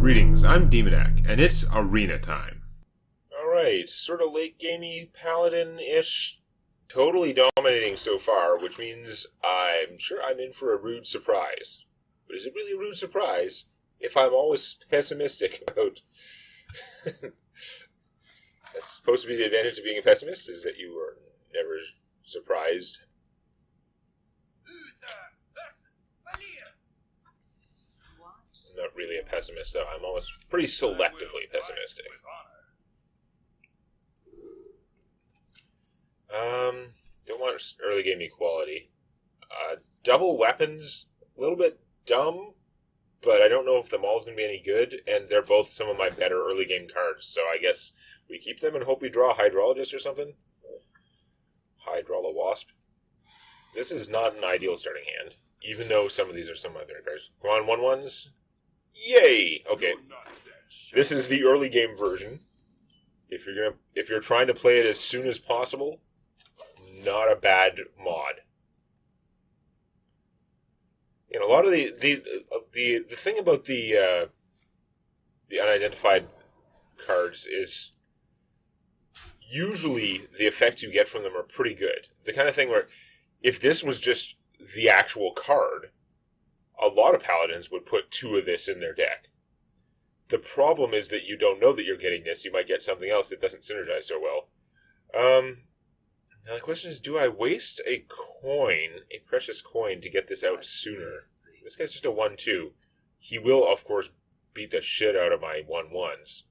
Greetings, I'm Demonac, and it's arena time. Alright, sort of late gamey Paladin-ish, totally dominating so far, which means I'm sure I'm in for a rude surprise. But is it really a rude surprise if I'm always pessimistic about... That's supposed to be the advantage of being a pessimist, is that you are never surprised. I'm not really a pessimist, though. I'm almost pretty selectively pessimistic. Don't want early game equality. Double weapons, a little bit dumb, but I don't know if the mall's going to be any good, and they're both some of my better early game cards, so I guess we keep them and hope we draw a Hydrologist or something. Hydrola Wasp. This is not an ideal starting hand, even though some of these are some of my better cards. Go on, 1/1s. Yay! Okay. This is the early game version. If you're trying to play it as soon as possible, not a bad mod. You know, a lot of the thing about the unidentified cards is usually the effects you get from them are pretty good. The kind of thing where if this was just the actual card, a lot of paladins would put 2 of this in their deck. The problem is that you don't know that you're getting this. You might get something else that doesn't synergize so well. Now the question is, do I waste a precious coin, to get this out sooner? This guy's just a 1/2. He will, of course, beat the shit out of my 1/1s.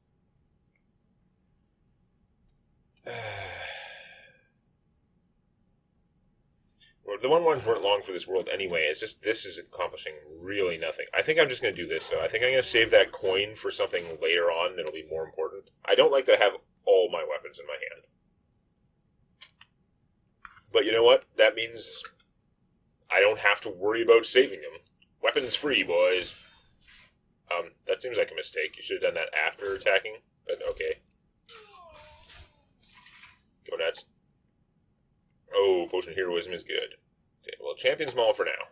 Well, the 1/1s weren't long for this world anyway. It's just this is accomplishing really nothing. I think I'm just going to do this, though. I think I'm going to save that coin for something later on that'll be more important. I don't like to have all my weapons in my hand. But you know what? That means I don't have to worry about saving them. Weapons free, boys. That seems like a mistake. You should have done that after attacking, but okay. Go nuts. Oh, Potion of Heroism is good. Okay, well, Champion's Maul for now.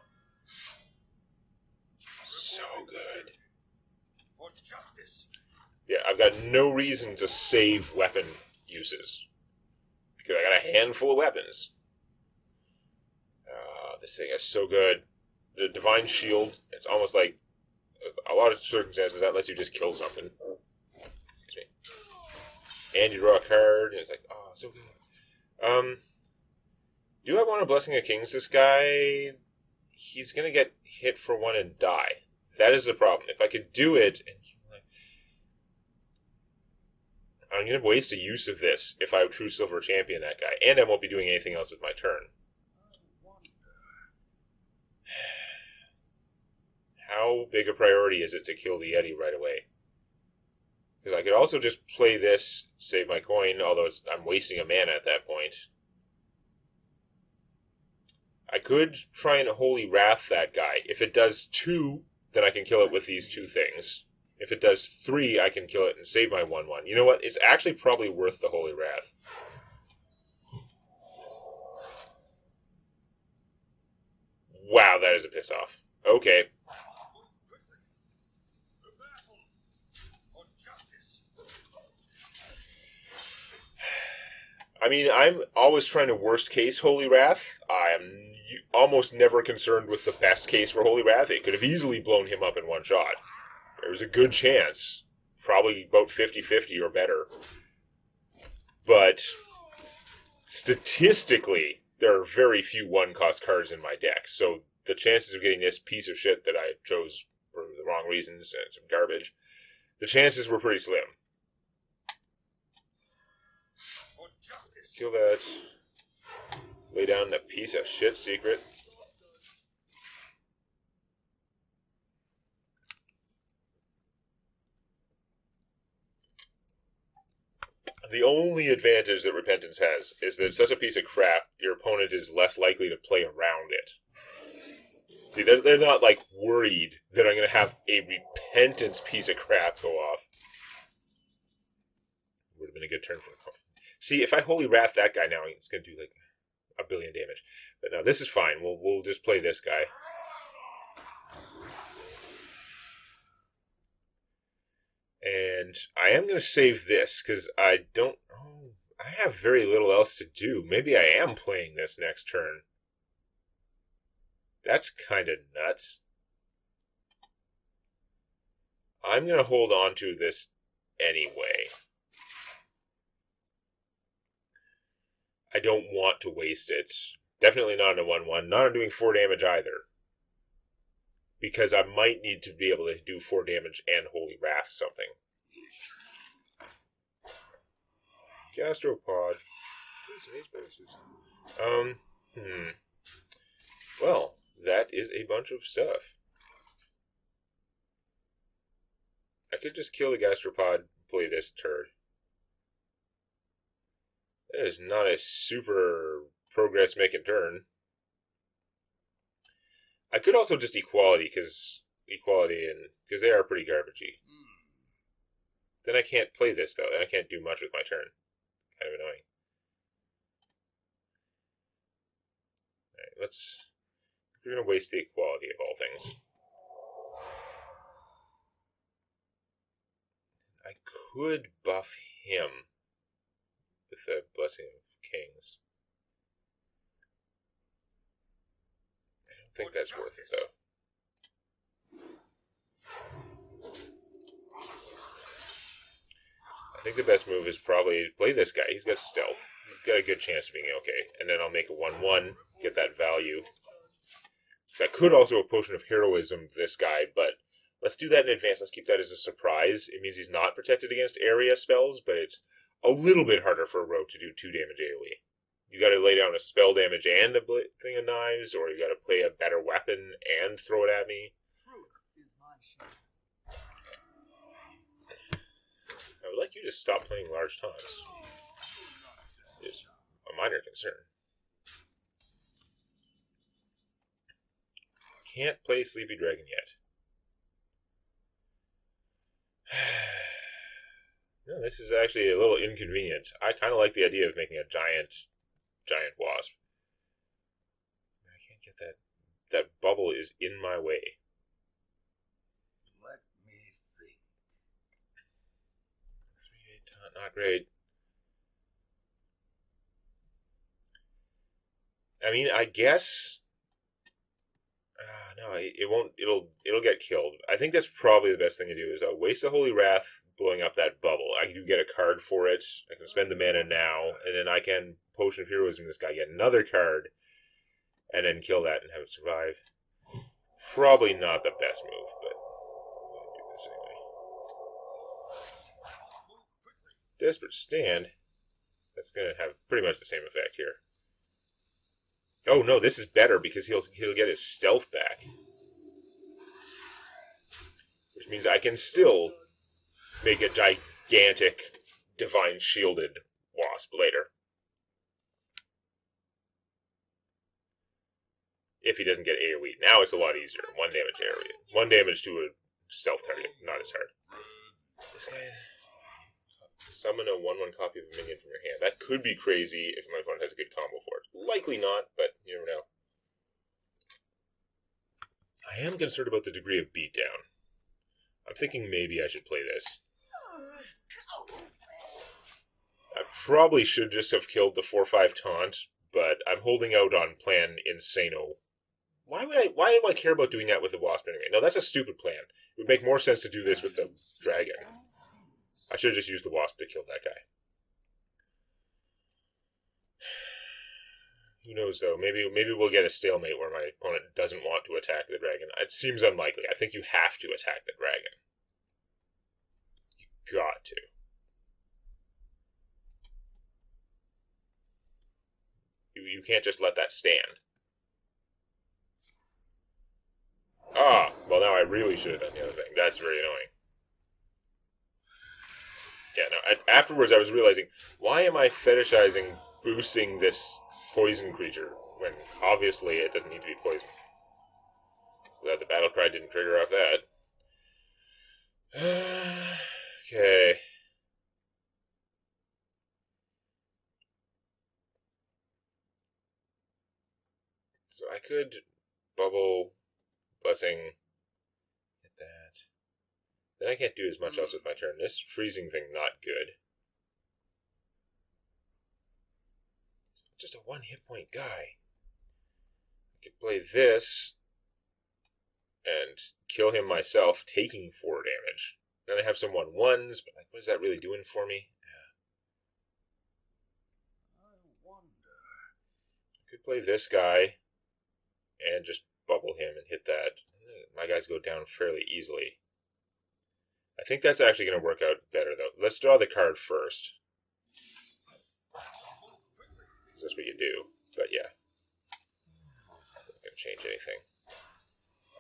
So good. For justice. Yeah, I've got no reason to save weapon uses, because I got a handful of weapons. This thing is so good. The Divine Shield, it's almost like a lot of circumstances that lets you just kill something. Excuse me. And you draw a card, and it's like, oh, so good. Do I want a Blessing of Kings this guy? He's going to get hit for 1 and die. That is the problem. If I could do it, I'm going to waste a use of this if I True Silver Champion that guy, and I won't be doing anything else with my turn. How big a priority is it to kill the Yeti right away? Because I could also just play this, save my coin, although I'm wasting a mana at that point. I could try and Holy Wrath that guy. If it does 2, then I can kill it with these 2 things. If it does 3, I can kill it and save my 1/1. You know what? It's actually probably worth the Holy Wrath. Wow, that is a piss off. Okay. I mean, I'm always trying to worst case Holy Wrath. I am almost never concerned with the best case for Holy Wrath. It could have easily blown him up in 1 shot. There was a good chance. Probably about 50-50 or better. But statistically, there are very few 1-cost cards in my deck. So the chances of getting this piece of shit that I chose for the wrong reasons and some garbage, the chances were pretty slim. Kill that. Lay down that piece of shit secret. The only advantage that Repentance has is that it's such a piece of crap, your opponent is less likely to play around it. See, they're not, like, worried that I'm going to have a Repentance piece of crap go off. Would have been a good turn for the coin. See, if I Holy Wrath that guy now, it's going to do, like, 1 billion damage. But no, this is fine. We'll just play this guy. And I am going to save this, because I don't... Oh, I have very little else to do. Maybe I am playing this next turn. That's kind of nuts. I'm going to hold on to this anyway. I don't want to waste it. Definitely not on a 1-1. Not on doing 4 damage either. Because I might need to be able to do 4 damage and Holy Wrath something. Gastropod. Well, that is a bunch of stuff. I could just kill the Gastropod, play this turd. That is not a super progress-making turn. I could also just equality, because they are pretty garbagey. Then I can't play this, though. Then I can't do much with my turn. Kind of annoying. Alright, we're going to waste the equality of all things. I could buff him with the Blessing of Kings. I don't think that's worth it, though. I think the best move is probably play this guy. He's got stealth. He's got a good chance of being okay. And then I'll make a 1-1, get that value. So I could also a Potion of Heroism this guy, but let's do that in advance. Let's keep that as a surprise. It means he's not protected against area spells, but it's a little bit harder for a rogue to do 2 damage AoE. You gotta lay down a spell damage and a thing of knives, or you gotta play a better weapon and throw it at me. I would like you to stop playing large taunts. It's a minor concern. Can't play Sleepy Dragon yet. No, this is actually a little inconvenient. I kind of like the idea of making a giant wasp. I can't get that. That bubble is in my way. Let me think. 3-8 taunt, not great. I mean, I guess. No, it won't. It'll get killed. I think that's probably the best thing to do. Is waste the Holy Wrath blowing up that bubble. I do get a card for it. I can spend the mana now, and then I can Potion of Heroism this guy, get another card, and then kill that and have it survive. Probably not the best move, but I'm gonna do this anyway. Desperate Stand. That's gonna have pretty much the same effect here. Oh no, this is better because he'll get his stealth back. Which means I can still make a gigantic Divine Shielded Wasp later. If he doesn't get AoE. Now it's a lot easier. 1 damage AoE. 1 damage to a stealth target. Not as hard. This guy... Summon a 1-1 copy of a minion from your hand. That could be crazy if my opponent has a good combo for it. Likely not, but you never know. I am concerned about the degree of beatdown. I'm thinking maybe I should play this. I probably should just have killed the 4-5 taunt, but I'm holding out on plan Insano. Why do I care about doing that with the Wasp anyway? No, that's a stupid plan. It would make more sense to do this with the Dragon. I should have just used the Wasp to kill that guy. Who knows, though? Maybe we'll get a stalemate where my opponent doesn't want to attack the Dragon. It seems unlikely. I think you have to attack the Dragon. You got to. You can't just let that stand. Ah, well now I really should have done the other thing. That's very annoying. Yeah, no, afterwards I was realizing, why am I fetishizing boosting this poison creature when obviously it doesn't need to be poisoned? Glad the battle cry didn't trigger off that. Okay. So I could bubble Blessing, hit that. Then I can't do as much else with my turn. This freezing thing, not good. It's just a 1 hit point guy. I could play this and kill him myself, taking 4 damage. Then I have some 1/1s, but like, what is that really doing for me? I could play this guy and just bubble him and hit that. My guys go down fairly easily. I think that's actually going to work out better, though. Let's draw the card first. That's what you do, but yeah. I'm not going to change anything.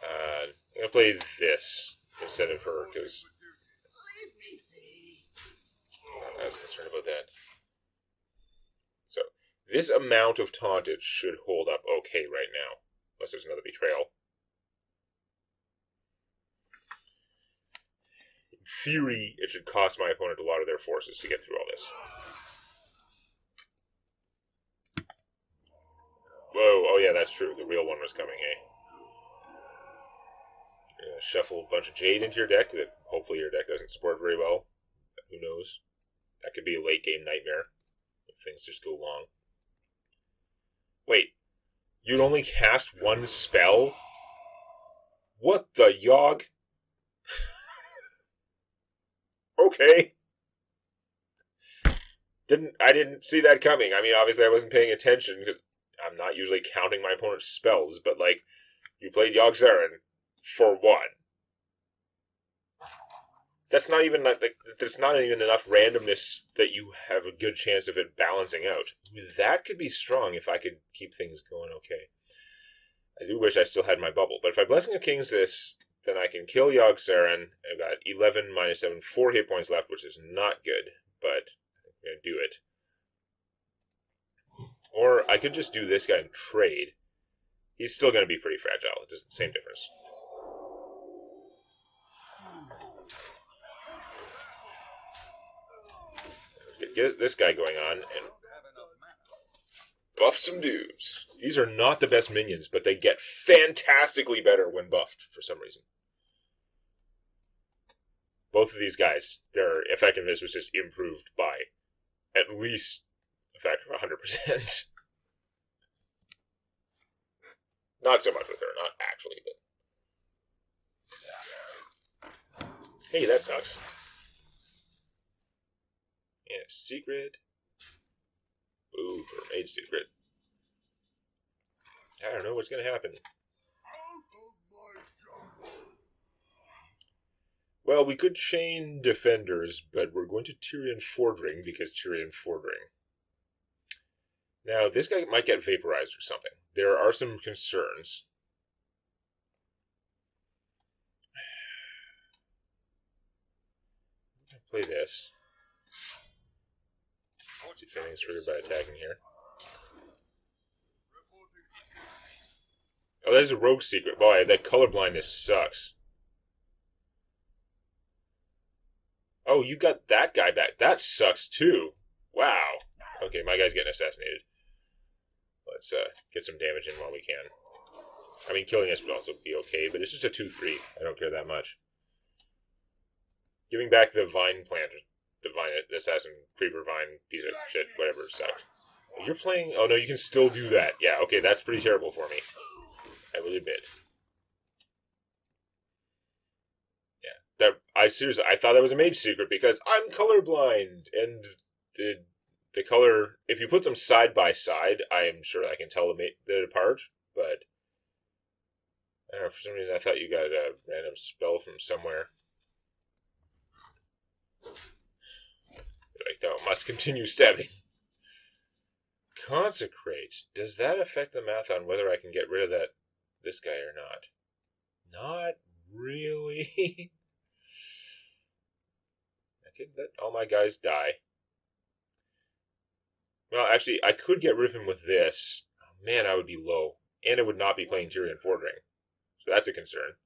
I'm going to play this instead of her, because I was concerned about that. So, this amount of tauntage should hold up okay right now, unless there's another betrayal. In theory, it should cost my opponent a lot of their forces to get through all this. Whoa, oh yeah, that's true. The real one was coming, eh? You're gonna shuffle a bunch of Jade into your deck that hopefully your deck doesn't support very well. But who knows? That could be a late game nightmare if things just go long. Wait, you'd only cast 1 spell? What the yog? Okay. I didn't see that coming. I mean, obviously I wasn't paying attention because I'm not usually counting my opponent's spells, but like, you played Yogg Saron for 1. That's not even there's not even enough randomness that you have a good chance of it balancing out. That could be strong if I could keep things going okay. I do wish I still had my bubble, but if I Blessing of Kings this, then I can kill Yogg Saron. I've got 11 minus 7, 4 hit points left, which is not good, but I'm going to do it. Or I could just do this guy and trade. He's still going to be pretty fragile. It's the same difference. Get this guy going on and buff some dudes. These are not the best minions, but they get fantastically better when buffed for some reason. Both of these guys, their effectiveness was just improved by at least a factor of 100%. Not so much with her, not actually, but... Hey, that sucks. And a secret. Ooh, for a mage secret. I don't know what's going to happen. Well, we could chain defenders, but we're going to Tyrion Fordring because Tyrion Fordring. Now, this guy might get vaporized or something. There are some concerns. I'm going to play this. See if anything's triggered by attacking here. Oh, that is a rogue secret. Boy, that colorblindness sucks. Oh, you got that guy back. That sucks too. Wow. Okay, my guy's getting assassinated. Let's get some damage in while we can. I mean, killing us would also be okay, but it's just a 2/3. I don't care that much. Giving back the vine plant, the assassin creeper vine piece of shit, whatever, sucked. You're playing... Oh no, you can still do that. Yeah, okay, that's pretty terrible for me. I will admit. Yeah, I seriously, I thought that was a mage secret because I'm colorblind, and the color, if you put them side by side, I am sure I can tell them apart, but I don't know, for some reason I thought you got a random spell from somewhere. Like, no, must continue stabbing. Consecrate. Does that affect the math on whether I can get rid of this guy or not? Not really. I could let all my guys die. Well, actually, I could get rid of him with this. Oh, man, I would be low. And I would not be playing Tyrion Fordring. So that's a concern.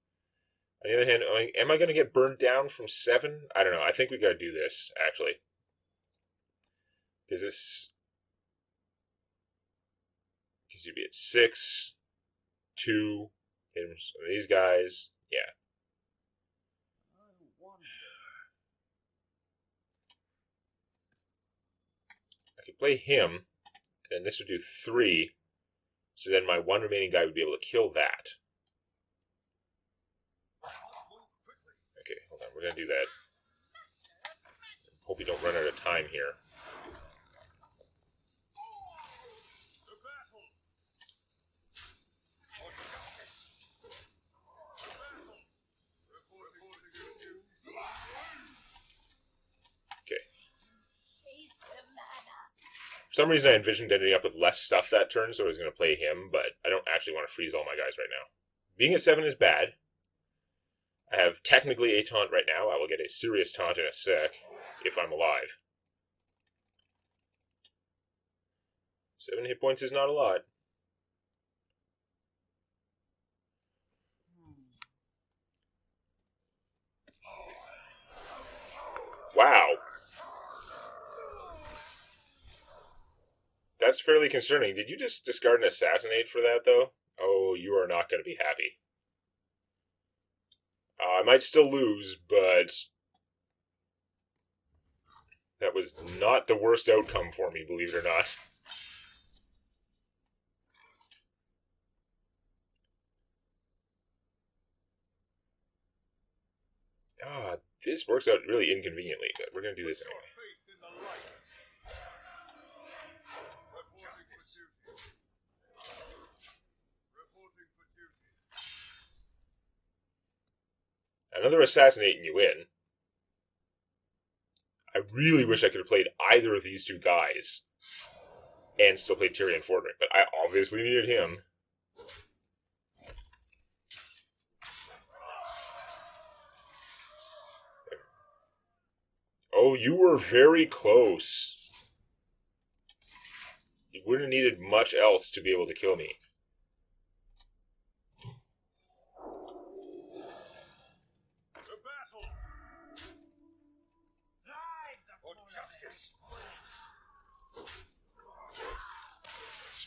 On the other hand, am I going to get burned down from 7? I don't know. I think we got to do this, actually. Because you'd be at 6, 2, hit some of these guys. Yeah. play him, and this would do 3. So then my one remaining guy would be able to kill that. Okay, hold on. We're going to do that. Hope we don't run out of time here. For some reason, I envisioned ending up with less stuff that turn, so I was going to play him, but I don't actually want to freeze all my guys right now. Being at 7 is bad. I have technically a taunt right now. I will get a serious taunt in a sec, if I'm alive. 7 hit points is not a lot. Wow. That's fairly concerning. Did you just discard an Assassinate for that, though? Oh, you are not going to be happy. I might still lose, but that was not the worst outcome for me, believe it or not. This works out really inconveniently, but we're going to do this anyway. Another Assassinate and you win. I really wish I could have played either of these two guys and still played Tyrion Fordring, but I obviously needed him. Oh, you were very close. You wouldn't have needed much else to be able to kill me.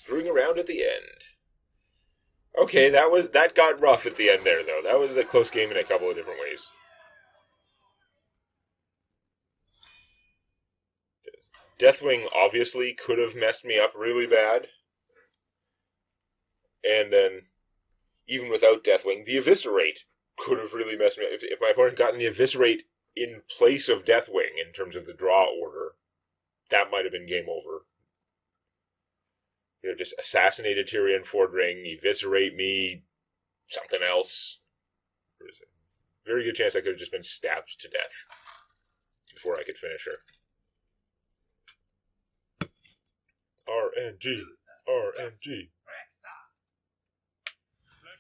Screwing around at the end. Okay, that got rough at the end there, though. That was a close game in a couple of different ways. Deathwing obviously could have messed me up really bad. And then, even without Deathwing, the Eviscerate could have really messed me up. If my opponent gotten the Eviscerate in place of Deathwing in terms of the draw order, that might have been game over. You know, just assassinate Tyrion Fordring, eviscerate me, something else. There's a very good chance I could have just been stabbed to death before I could finish her. RNG. RNG.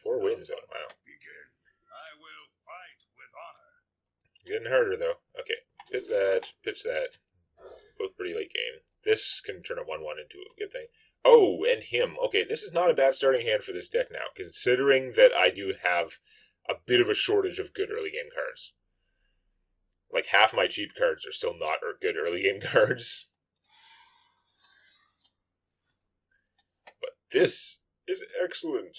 4 wins on, wow. I will fight with honor. Getting harder, though. Okay, pitch that. Both pretty late game. This can turn a 1-1 into a good thing. Oh, and him. Okay, this is not a bad starting hand for this deck now, considering that I do have a bit of a shortage of good early game cards. Like, half my cheap cards are still not good early game cards. But this is excellent.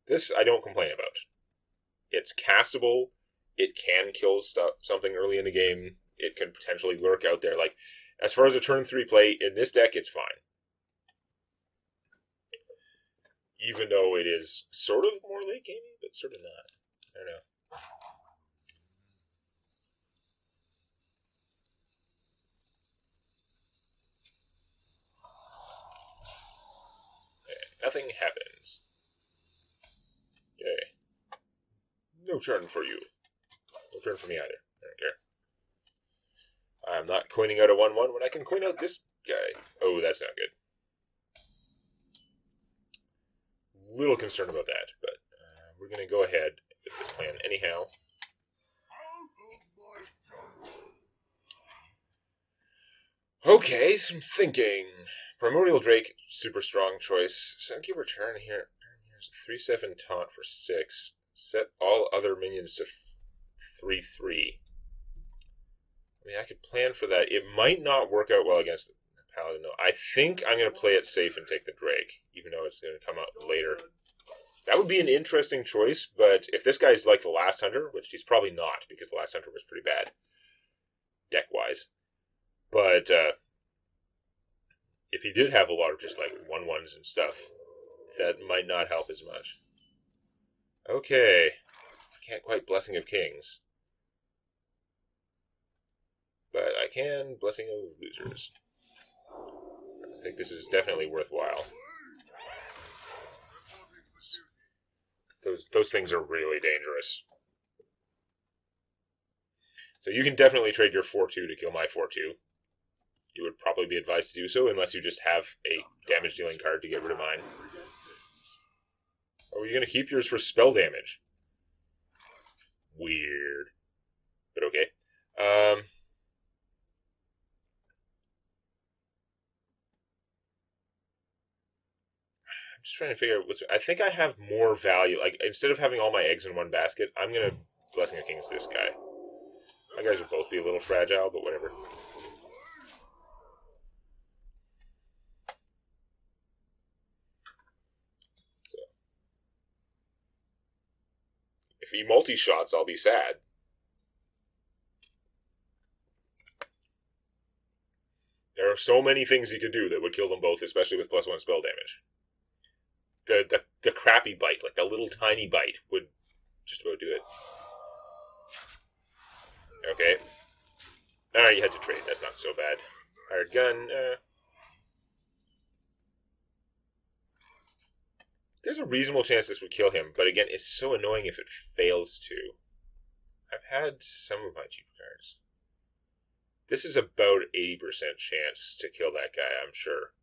This I don't complain about. It's castable. It can kill something early in the game. It can potentially lurk out there. Like, as far as a turn 3 play, in this deck, it's fine. Even though it is sort of more late gamey, but sort of not. I don't know. Okay, nothing happens. Okay. No turn for you. No turn for me either. I don't care. I'm not coining out a 1-1 when I can coin out this guy. Oh, that's not good. Little concerned about that, but we're going to go ahead with this plan anyhow. Okay, some thinking. Primordial Drake, super strong choice. Senki return here. Here's a 3/7 taunt for 6. Set all other minions to 3/3. I mean, I could plan for that. It might not work out well against Paladin, though. I think I'm going to play it safe and take the Drake, even though it's going to come out later. That would be an interesting choice, but if this guy's like the last Hunter, which he's probably not, because the last Hunter was pretty bad, deck-wise. But, if he did have a lot of just like 1/1s and stuff, that might not help as much. Okay. I can't quite Blessing of Kings. But I can Blessing of Losers. I think this is definitely worthwhile. Those things are really dangerous. So you can definitely trade your 4/2 to kill my 4/2. You would probably be advised to do so unless you just have a damage-dealing card to get rid of mine. Or are you going to keep yours for spell damage? Weird. But okay. I'm just trying to figure out what's... I think I have more value. Like, instead of having all my eggs in one basket, I'm going to Blessing of Kings this guy. My guys will both be a little fragile, but whatever. So. If he multi-shots, I'll be sad. There are so many things he could do that would kill them both, especially with +1 spell damage. The crappy bite, like the little tiny bite, would just about do it. Okay. Alright, you had to trade. That's not so bad. Hired gun. There's a reasonable chance this would kill him, but again, it's so annoying if it fails to. I've had some of my cheap cards. This is about 80% chance to kill that guy, I'm sure.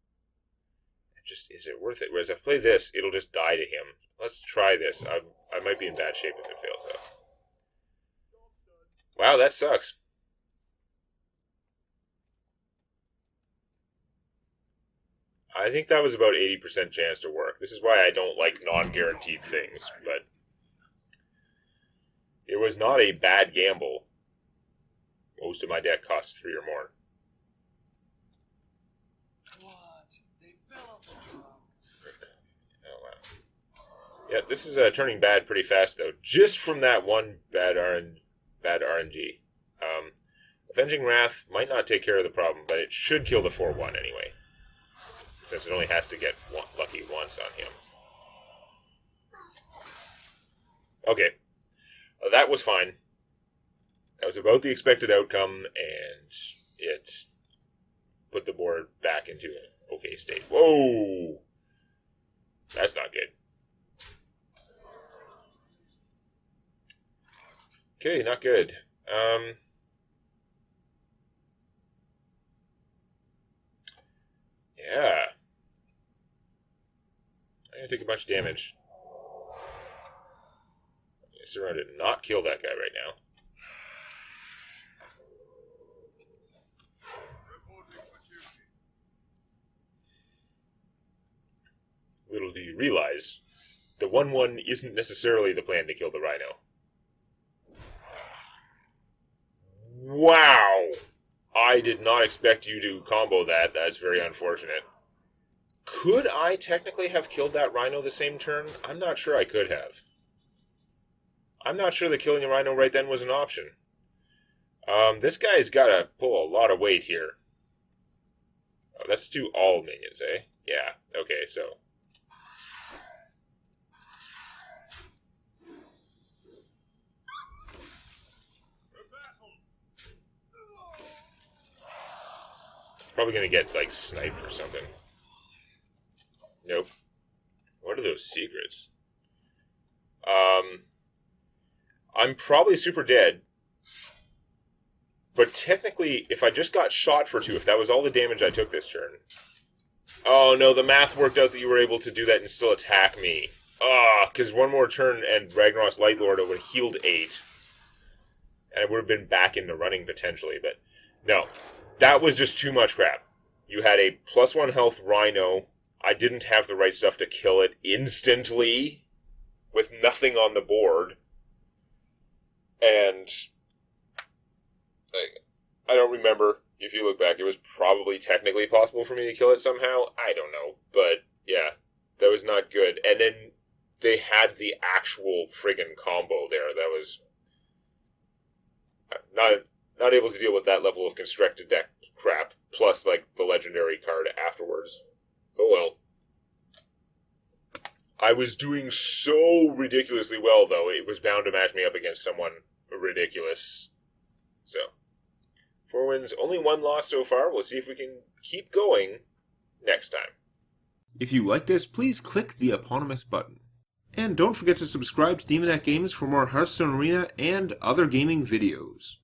Just, is it worth it? Whereas if I play this, it'll just die to him. Let's try this. I might be in bad shape if it fails, though. Wow, that sucks. I think that was about 80% chance to work. This is why I don't like non-guaranteed things, but it was not a bad gamble. Most of my deck costs 3 or more. Oh, wow. Yeah, this is turning bad pretty fast, though. Just from that one bad RNG. Avenging Wrath might not take care of the problem, but it should kill the 4/1 anyway. Since it only has to get lucky once on him. Okay. That was fine. That was about the expected outcome, and it put the board back into an okay state. Whoa! That's not good. Okay, not good. Yeah. I'm going to take a bunch of damage. I'm going to sit around and not kill that guy right now. Little do you realize, the 1/1 isn't necessarily the plan to kill the Rhino. Wow! I did not expect you to combo that. That's very unfortunate. Could I technically have killed that Rhino the same turn? I'm not sure I could have. I'm not sure that killing a Rhino right then was an option. This guy's got to pull a lot of weight here. Oh, that's 2 all minions, eh? Yeah, okay, so... Probably gonna get, like, sniped or something. Nope. What are those secrets? I'm probably super dead. But technically, if I just got shot for 2, if that was all the damage I took this turn... Oh, no, the math worked out that you were able to do that and still attack me. Because one more turn and Ragnaros Lightlord would have healed 8. And I would have been back in the running potentially, but... No. That was just too much crap. You had a +1 health Rhino. I didn't have the right stuff to kill it instantly with nothing on the board. And I don't remember. If you look back, it was probably technically possible for me to kill it somehow. I don't know. But, yeah, that was not good. And then they had the actual friggin' combo there. That was not able to deal with that level of constructed deck crap, plus, like, the legendary card afterwards. Oh well. I was doing so ridiculously well, though, it was bound to match me up against someone ridiculous. So, 4 wins, only 1 loss so far. We'll see if we can keep going next time. If you like this, please click the eponymous button. And don't forget to subscribe to Demon Games for more Hearthstone Arena and other gaming videos.